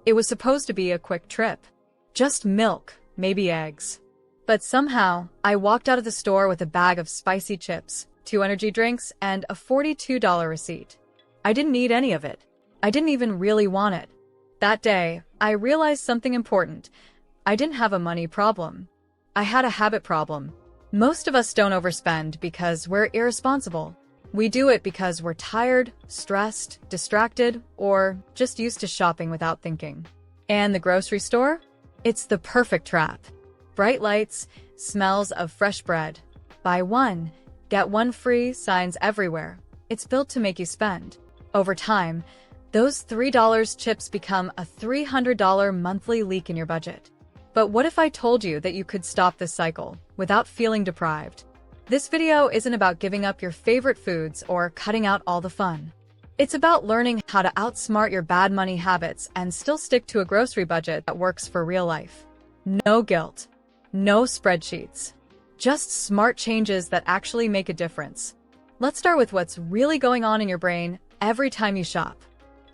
It was supposed to be a quick trip. Just milk, maybe eggs. But somehow, I walked out of the store with a bag of spicy chips, 2 energy drinks, and a $42 receipt. I didn't need any of it. I didn't even really want it. That day, I realized something important. I didn't have a money problem. I had a habit problem. Most of us don't overspend because we're irresponsible. We do it because we're tired, stressed, distracted, or just used to shopping without thinking. And the grocery store? It's the perfect trap. Bright lights, smells of fresh bread. Buy one, get one free signs everywhere. It's built to make you spend. Over time, those $3 chips become a $300 monthly leak in your budget. But what if I told you that you could stop this cycle without feeling deprived? This video isn't about giving up your favorite foods or cutting out all the fun. It's about learning how to outsmart your bad money habits and still stick to a grocery budget that works for real life. No guilt. No spreadsheets. Just smart changes that actually make a difference. Let's start with what's really going on in your brain every time you shop.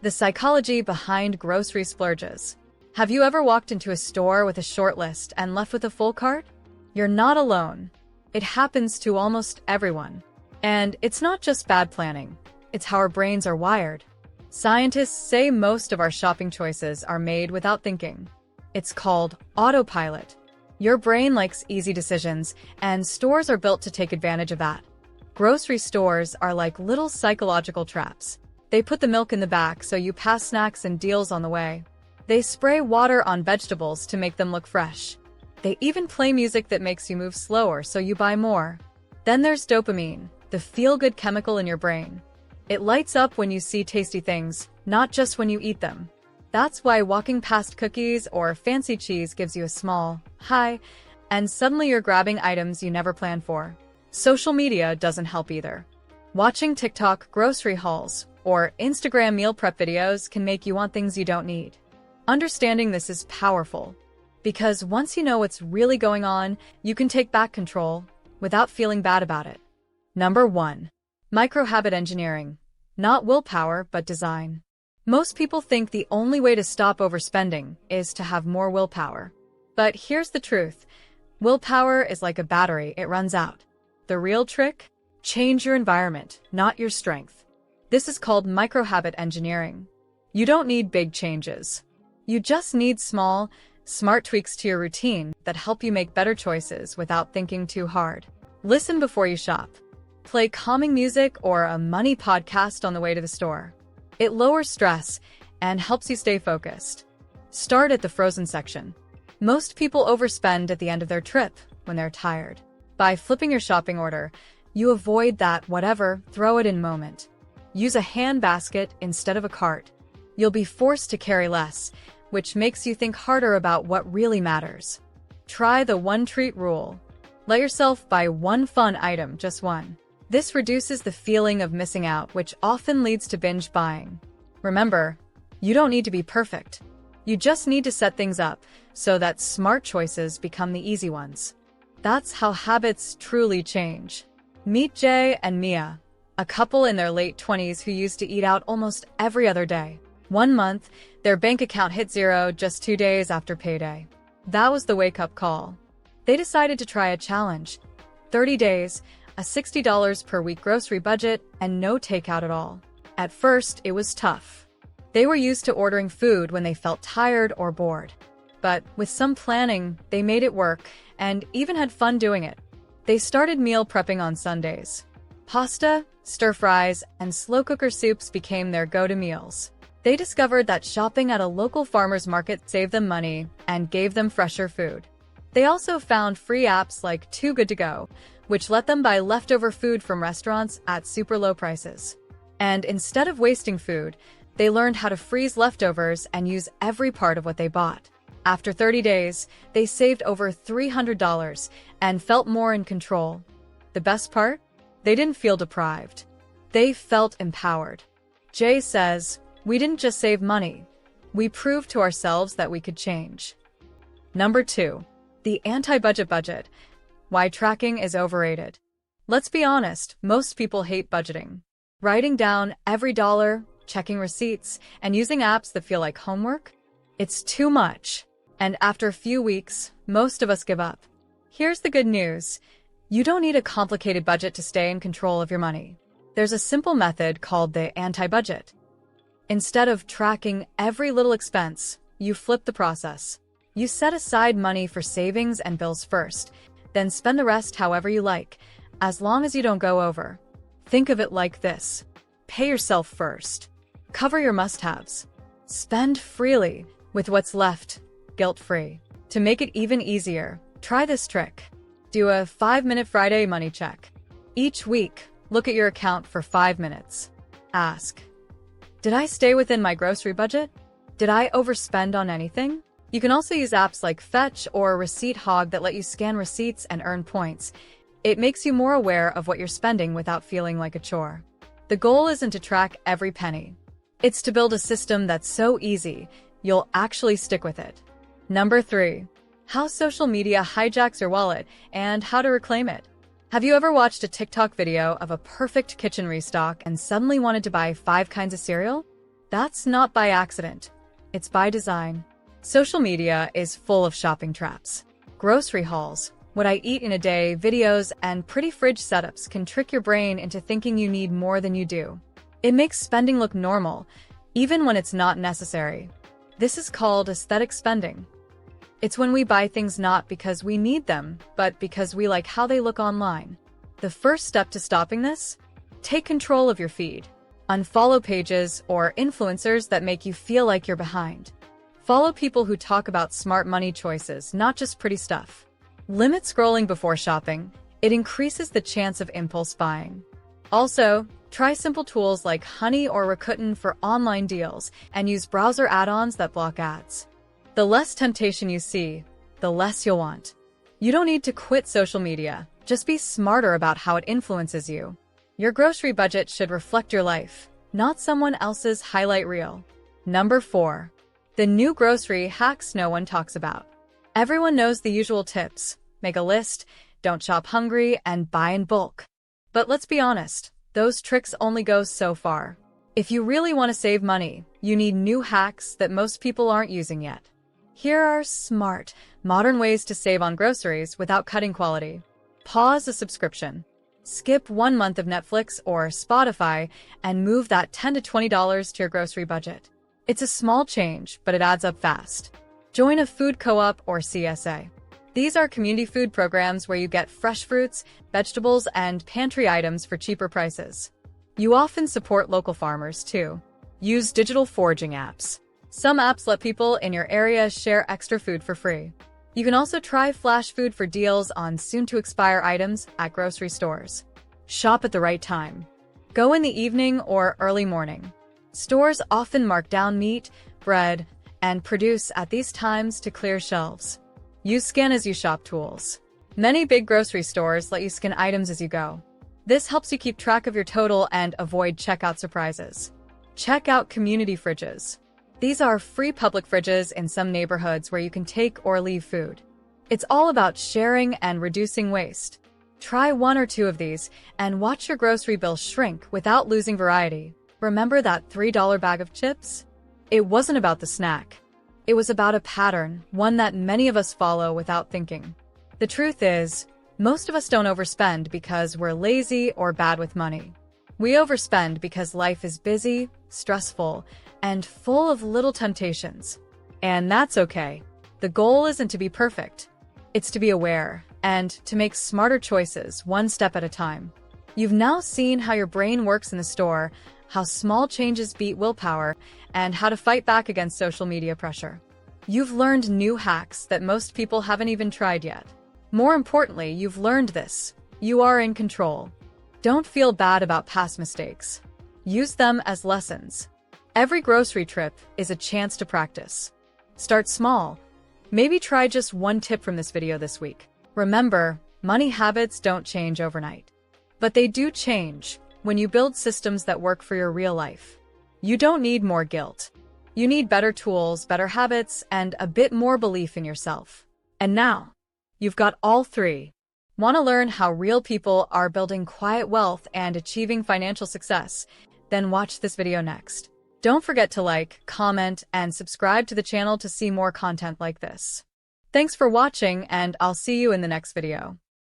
The psychology behind grocery splurges. Have you ever walked into a store with a short list and left with a full cart? You're not alone. It happens to almost everyone. And it's not just bad planning. It's how our brains are wired. Scientists say most of our shopping choices are made without thinking. It's called autopilot. Your brain likes easy decisions, and stores are built to take advantage of that. Grocery stores are like little psychological traps. They put the milk in the back so you pass snacks and deals on the way. They spray water on vegetables to make them look fresh. They even play music that makes you move slower so you buy more. Then there's dopamine, the feel-good chemical in your brain. It lights up when you see tasty things, not just when you eat them. That's why walking past cookies or fancy cheese gives you a small high, and suddenly you're grabbing items you never planned for. Social media doesn't help either. Watching TikTok grocery hauls or Instagram meal prep videos can make you want things you don't need. Understanding this is powerful, because once you know what's really going on, you can take back control without feeling bad about it. Number 1. Micro-habit engineering. Not willpower, but design. Most people think the only way to stop overspending is to have more willpower. But here's the truth. Willpower is like a battery, it runs out. The real trick? Change your environment, not your strength. This is called micro-habit engineering. You don't need big changes. You just need small, smart tweaks to your routine that help you make better choices without thinking too hard. Listen before you shop. Play calming music or a money podcast on the way to the store. It lowers stress and helps you stay focused. Start at the frozen section. Most people overspend at the end of their trip when they're tired. By flipping your shopping order, you avoid that whatever, throw it in moment. Use a hand basket instead of a cart. You'll be forced to carry less, which makes you think harder about what really matters. Try the one treat rule. Let yourself buy one fun item, just one. This reduces the feeling of missing out, which often leads to binge buying. Remember, you don't need to be perfect. You just need to set things up so that smart choices become the easy ones. That's how habits truly change. Meet Jay and Mia, a couple in their late 20s who used to eat out almost every other day. One month, their bank account hit zero just 2 days after payday. That was the wake-up call. They decided to try a challenge. 30 days, a $60 per week grocery budget, and no takeout at all. At first, it was tough. They were used to ordering food when they felt tired or bored. But with some planning, they made it work and even had fun doing it. They started meal prepping on Sundays. Pasta, stir-fries, and slow-cooker soups became their go-to meals. They discovered that shopping at a local farmer's market saved them money and gave them fresher food. They also found free apps like Too Good To Go, which let them buy leftover food from restaurants at super low prices. And instead of wasting food, they learned how to freeze leftovers and use every part of what they bought. After 30 days, they saved over $300 and felt more in control. The best part? They didn't feel deprived. They felt empowered. Jay says, "We didn't just save money. We proved to ourselves that we could change." Number 2. The anti-budget budget. Why tracking is overrated. Let's be honest, most people hate budgeting. Writing down every dollar, checking receipts, and using apps that feel like homework? It's too much. And after a few weeks, most of us give up. Here's the good news. You don't need a complicated budget to stay in control of your money. There's a simple method called the anti-budget. Instead of tracking every little expense, you flip the process. You set aside money for savings and bills first, then spend the rest however you like, as long as you don't go over. Think of it like this. Pay yourself first. Cover your must-haves. Spend freely, with what's left, guilt-free. To make it even easier, try this trick. Do a 5-minute Friday money check. Each week, look at your account for 5 minutes. Ask, did I stay within my grocery budget? Did I overspend on anything? You can also use apps like Fetch or Receipt Hog that let you scan receipts and earn points. It makes you more aware of what you're spending without feeling like a chore. The goal isn't to track every penny. It's to build a system that's so easy, you'll actually stick with it. Number 3. How social media hijacks your wallet and how to reclaim it. Have you ever watched a TikTok video of a perfect kitchen restock and suddenly wanted to buy 5 kinds of cereal? That's not by accident. It's by design. Social media is full of shopping traps. Grocery hauls, what I eat in a day, videos, and pretty fridge setups can trick your brain into thinking you need more than you do. It makes spending look normal, even when it's not necessary. This is called aesthetic spending. It's when we buy things not because we need them, but because we like how they look online. The first step to stopping this? Take control of your feed. Unfollow pages or influencers that make you feel like you're behind. Follow people who talk about smart money choices, not just pretty stuff. Limit scrolling before shopping. It increases the chance of impulse buying. Also, try simple tools like Honey or Rakuten for online deals and use browser add-ons that block ads. The less temptation you see, the less you'll want. You don't need to quit social media. Just be smarter about how it influences you. Your grocery budget should reflect your life, not someone else's highlight reel. Number 4. The new grocery hacks no one talks about. Everyone knows the usual tips. Make a list, don't shop hungry, and buy in bulk. But let's be honest, those tricks only go so far. If you really want to save money, you need new hacks that most people aren't using yet. Here are smart, modern ways to save on groceries without cutting quality. Pause a subscription. Skip 1 month of Netflix or Spotify and move that $10 to $20 to your grocery budget. It's a small change, but it adds up fast. Join a food co-op or CSA. These are community food programs where you get fresh fruits, vegetables, and pantry items for cheaper prices. You often support local farmers, too. Use digital foraging apps. Some apps let people in your area share extra food for free. You can also try flash food for deals on soon-to-expire items at grocery stores. Shop at the right time. Go in the evening or early morning. Stores often mark down meat, bread, and produce at these times to clear shelves. Use scan-as-you-shop tools. Many big grocery stores let you scan items as you go. This helps you keep track of your total and avoid checkout surprises. Check out community fridges. These are free public fridges in some neighborhoods where you can take or leave food. It's all about sharing and reducing waste. Try 1 or 2 of these and watch your grocery bill shrink without losing variety. Remember that $3 bag of chips? It wasn't about the snack. It was about a pattern, one that many of us follow without thinking. The truth is, most of us don't overspend because we're lazy or bad with money. We overspend because life is busy, stressful, and full of little temptations. And that's okay. The goal isn't to be perfect. It's to be aware and to make smarter choices 1 step at a time. You've now seen how your brain works in the store, how small changes beat willpower, and how to fight back against social media pressure. You've learned new hacks that most people haven't even tried yet. More importantly, you've learned this. You are in control. Don't feel bad about past mistakes. Use them as lessons. Every grocery trip is a chance to practice. Start small. Maybe try just 1 tip from this video this week. Remember, money habits don't change overnight. But they do change when you build systems that work for your real life. You don't need more guilt. You need better tools, better habits, and a bit more belief in yourself. And now, you've got all 3. Want to learn how real people are building quiet wealth and achieving financial success? Then watch this video next. Don't forget to like, comment, and subscribe to the channel to see more content like this. Thanks for watching, and I'll see you in the next video.